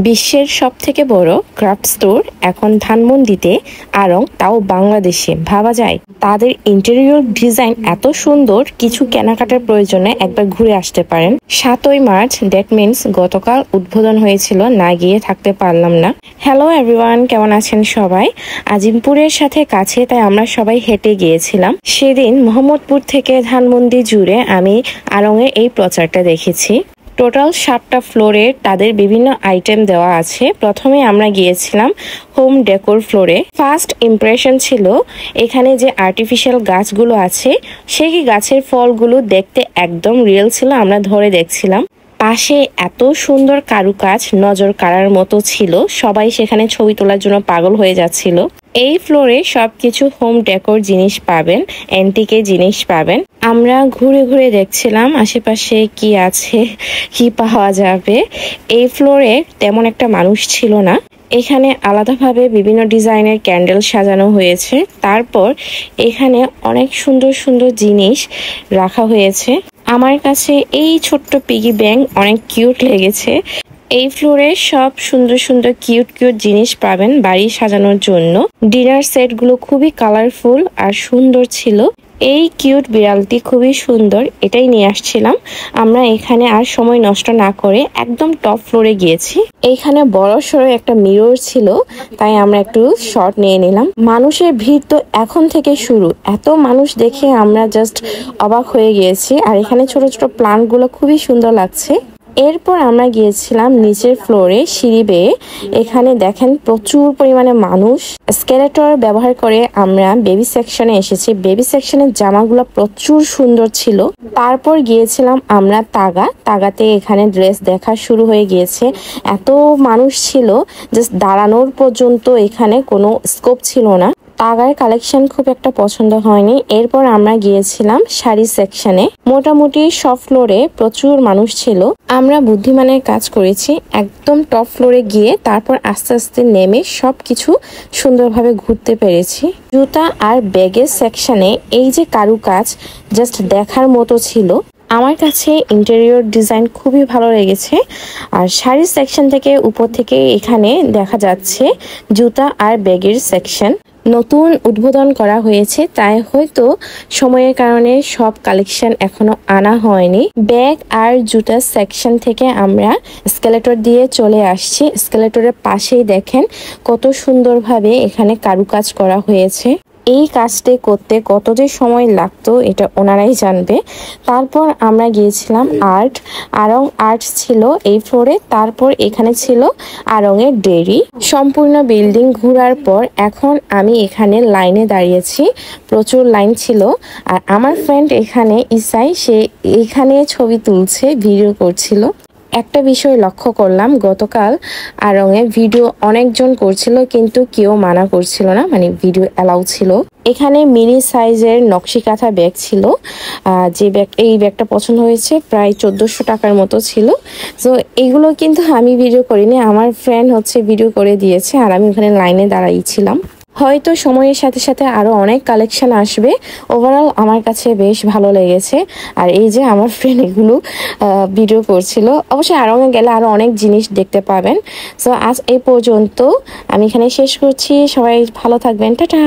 বিশ্বের সবথেকে বড় ক্রাফট স্টোর এখন ধানমন্ডিতে, আরং তাও বাংলাদেশে। ভাবা যায় তাদের ইন্টেরিয়র ডিজাইন এত সুন্দর। কিছু কেনাকাটার প্রয়োজনে একবার ঘুরে আসতে পারেন। 7ই মার্চ, দ্যাট মিনস গতকাল উদ্বোধন হয়েছিল, না গিয়ে থাকতে পারলাম না। হ্যালো এভরিওয়ান, কেমন আছেন সবাই? আজিমপুরের সাথে কাছে, তাই আমরা সবাই হেঁটে গিয়েছিলাম। সেদিন মোহাম্মদপুর থেকে ধানমন্ডি জুড়ে আমি আরঙে এই প্রচারটা দেখেছি। টোটাল 7টা ফ্লোরে তাদের বিভিন্ন আইটেম দেওয়া আছে। প্রথমে আমরা গিয়েছিলাম হোম ডেকোর ফ্লোরে। ফার্স্ট ইমপ্রেশন ছিল এখানে যে আর্টিফিশিয়াল গাছগুলো আছে, সেই গাছের ফলগুলো দেখতে একদম রিয়েল ছিল। আমরা ধরে দেখছিলাম, পাশে এত সুন্দর কারুকাজ নজর কাড়ার মতো ছিল। সবাই সেখানে ছবি তোলার জন্য পাগল হয়ে যাচ্ছিল। এই ফ্লোরে সবকিছু হোম ডেকোর জিনিস পাবেন, অ্যান্টিকে জিনিস পাবেন। আমরা ঘুরে ঘুরে দেখছিলাম আশেপাশে কি আছে, কি পাওয়া যাবে। এই ফ্লোরে তেমন একটা মানুষ ছিল না। এখানে আলাদাভাবে বিভিন্ন ডিজাইনের ক্যান্ডেল সাজানো হয়েছে। তারপর এখানে অনেক সুন্দর সুন্দর জিনিস রাখা হয়েছে। আমার কাছে এই ছোট্ট পিগি ব্যাংক অনেক কিউট লেগেছে। এই ফ্লোরে সব সুন্দর সুন্দর কিউট কিউট জিনিস পাবেন বাড়ি সাজানোর জন্য। ডিনার সেটগুলো খুবই কালারফুল আর সুন্দর ছিল। এই কিউট বিড়ালটি খুবই সুন্দর, এটাই নিয়ে আসছিলাম। আমরা এখানে আর সময় নষ্ট না করে একদম টপ ফ্লোরে গিয়েছি। এইখানে বড় সড়ো একটা মিরর ছিল, তাই আমরা একটু শর্ট নিয়ে নিলাম। মানুষের ভিড় তো এখন থেকে শুরু। এত মানুষ দেখে আমরা জাস্ট অবাক হয়ে গিয়েছি। আর এখানে ছোট ছোট প্লান্টগুলো খুবই সুন্দর লাগছে। এরপর আমরা গিয়েছিলাম নিচের ফ্লোরে সিঁড়ি বেয়ে। এখানে দেখেন প্রচুর পরিমাণে মানুষ। স্কেলেটর ব্যবহার করে আমরা বেবি সেকশনে এসেছি। বেবি সেকশনের জামাগুলো প্রচুর সুন্দর ছিল। তারপর গিয়েছিলাম আমরা তাগাতে। এখানে ড্রেস দেখা শুরু হয়ে গিয়েছে। এত মানুষ ছিল, জাস্ট দাঁড়ানোর পর্যন্ত এখানে কোনো স্কোপ ছিল না। তাগার কালেকশন খুব একটা পছন্দ হয়নি। এরপর আমরা গিয়েছিলাম শাড়ি সেকশনে। মোটামুটি সব ফ্লোরে প্রচুর মানুষ ছিল। আমরা বুদ্ধিমানের কাজ করেছি, একদম টপ ফ্লোরে গিয়ে তারপর আস্তে আস্তে নেমে সবকিছু সুন্দরভাবে ঘুরতে পেরেছি। জুতা আর ব্যাগের সেকশনে এই যে কারুকাজ, জাস্ট দেখার মতো ছিল। আমার কাছে ইন্টেরিয়র ডিজাইন খুবই ভালো লেগেছে। আর শাড়ির সেকশন থেকে উপর থেকে এখানে দেখা যাচ্ছে জুতা আর ব্যাগের সেকশন। নতুন উদ্বোধন করা হয়েছে, তাই হয়তো সময়ের কারণে সব কালেকশন এখনো আনা হয়নি। ব্যাগ আর জুতার সেকশন থেকে আমরা স্কেলেটর দিয়ে চলে আসছি। স্কেলেটরের পাশেই দেখেন কত সুন্দরভাবে এখানে কারুকাজ করা হয়েছে। এই কাজটি করতে কত যে সময় লাগতো এটা ওনারাই জানবে। তারপর আমরা গিয়েছিলাম আরং আর্ট ছিল এই ফ্লোরে। তারপর এখানে ছিল আরঙের ডেইরি। সম্পূর্ণ বিল্ডিং ঘোরার পর এখন আমি এখানে লাইনে দাঁড়িয়েছি। প্রচুর লাইন ছিল। আর আমার ফ্রেন্ড এখানে ইসাই, সে এখানে ছবি তুলছে, ভিডিও করছিল। একটা বিষয় লক্ষ্য করলাম, গতকাল আরঙে ভিডিও অনেকজন করছিল, কিন্তু কেউ মানা করছিল না, মানে ভিডিও অ্যালাউ ছিল। এখানে মিনি সাইজের নকশি কাঁথা ব্যাগ ছিল। এই ব্যাগটা পছন্দ হয়েছে, প্রায় 1400 টাকার মতো ছিল। তো এগুলো কিন্তু আমি ভিডিও করিনি, আমার ফ্রেন্ড ভিডিও করে দিয়েছে। আর আমি ওখানে লাইনে দাঁড়াইছিলাম। হয়তো সময়ের সাথে সাথে আরো অনেক কালেকশন আসবে। ওভারঅল আমার কাছে বেশ ভালো লেগেছে। আর এই যে আমার ফ্রেন্ড এগুলো ভিডিও করছিল। অবশ্যই আরঙে গেলে আরো অনেক জিনিস দেখতে পাবেন। সো আজ এই পর্যন্ত, আমি এখানে শেষ করছি। সবাই ভালো থাকবেন, টাটা।